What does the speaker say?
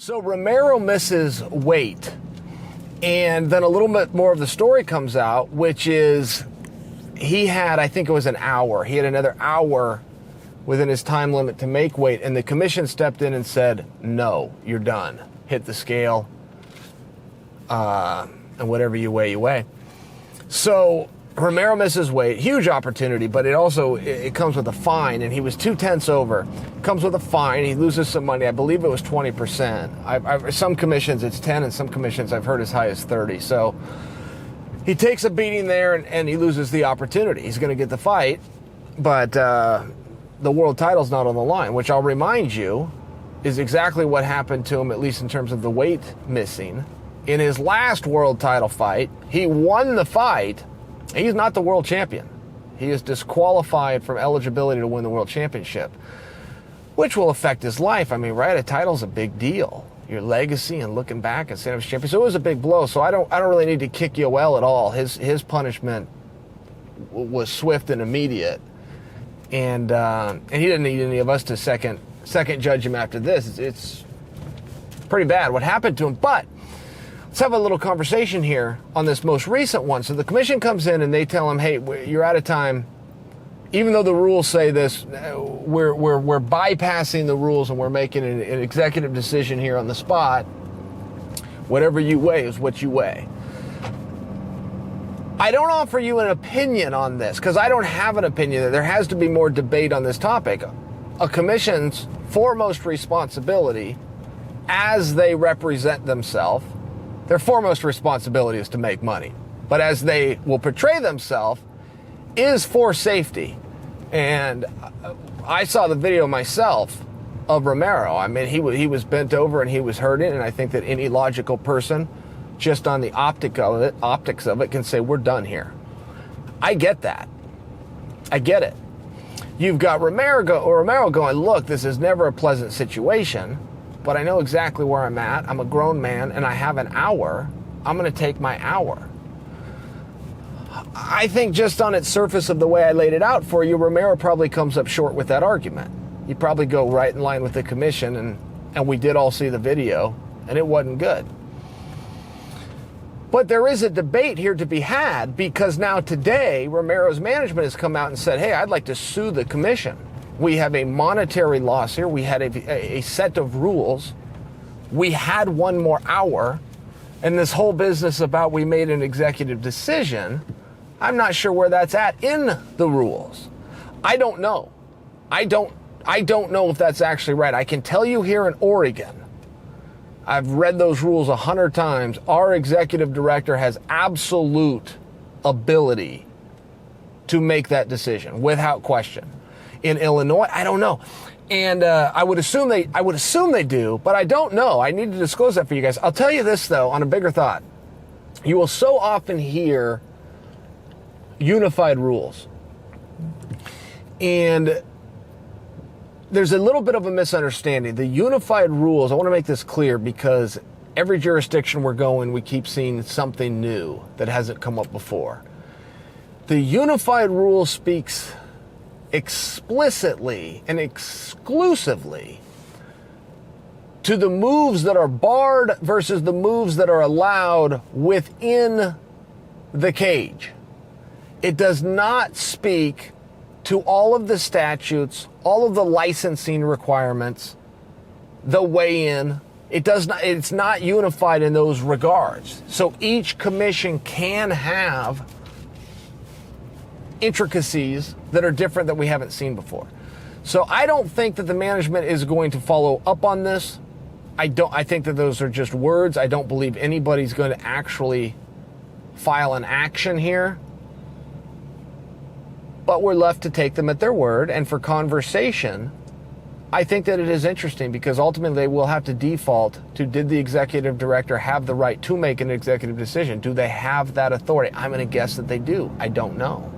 So Romero misses weight, and then a little bit more of the story comes out, which is he had, I think it was an hour. He had another hour within his time limit to make weight, and the commission stepped in and said, no, you're done. Hit the scale, and whatever you weigh, you weigh. So Romero misses weight, huge opportunity, but it comes with a fine, and he was 2/10 over. Comes with a fine, he loses some money. I believe it was 20%. Some commissions it's 10, and some commissions I've heard as high as 30. So he takes a beating there, and he loses the opportunity. He's going to get the fight, but the world title's not on the line, which I'll remind you is exactly what happened to him, at least in terms of the weight missing. In his last world title fight, he won the fight. He's not the world champion. He is disqualified from eligibility to win the world championship, which will affect his life. I mean, right? A title's a big deal. Your legacy and looking back and saying I was champion. So it was a big blow. So I don't really need to kick Yoel at all. His punishment was swift and immediate, and he didn't need any of us to second judge him after this. It's pretty bad what happened to him, but. Let's have a little conversation here on this most recent one. So the commission comes in and they tell him, hey, you're out of time. Even though the rules say this, we're bypassing the rules and we're making an executive decision here on the spot. Whatever you weigh is what you weigh. I don't offer you an opinion on this because I don't have an opinion. There has to be more debate on this topic. A commission's foremost responsibility as they represent themselves, their foremost responsibility is to make money. But as they will portray themselves, is for safety. And I saw the video myself of Romero. I mean, he was bent over and he was hurting, and I think that any logical person, just on the optics of it, can say, we're done here. I get that. I get it. You've got Romero going, look, this is never a pleasant situation, but I know exactly where I'm at. I'm a grown man, and I have an hour. I'm going to take my hour. I think just on its surface of the way I laid it out for you, Romero probably comes up short with that argument. You probably go right in line with the commission, and we did all see the video, and it wasn't good. But there is a debate here to be had, because now today, Romero's management has come out and said, hey, I'd like to sue the commission. We have a monetary loss here. We had a set of rules. We had one more hour. And this whole business about we made an executive decision, I'm not sure where that's at in the rules. I don't know. I don't know if that's actually right. I can tell you here in Oregon, I've read those rules 100 times. Our executive director has absolute ability to make that decision without question. In Illinois, I don't know. And I would assume they do, but I don't know. I need to disclose that for you guys. I'll tell you this, though, on a bigger thought. You will so often hear unified rules. And there's a little bit of a misunderstanding. The unified rules, I want to make this clear, because every jurisdiction we're going, we keep seeing something new that hasn't come up before. The unified rule speaks explicitly and exclusively to the moves that are barred versus the moves that are allowed within the cage. It does not speak to all of the statutes, all of the licensing requirements, the weigh-in. It's not unified in those regards. So each commission can have intricacies that are different that we haven't seen before. So I don't think that the management is going to follow up on this. I think that those are just words. I don't believe anybody's going to actually file an action here. But we're left to take them at their word. And for conversation, I think that it is interesting, because ultimately they will have to default to, did the executive director have the right to make an executive decision? Do they have that authority? I'm going to guess that they do. I don't know.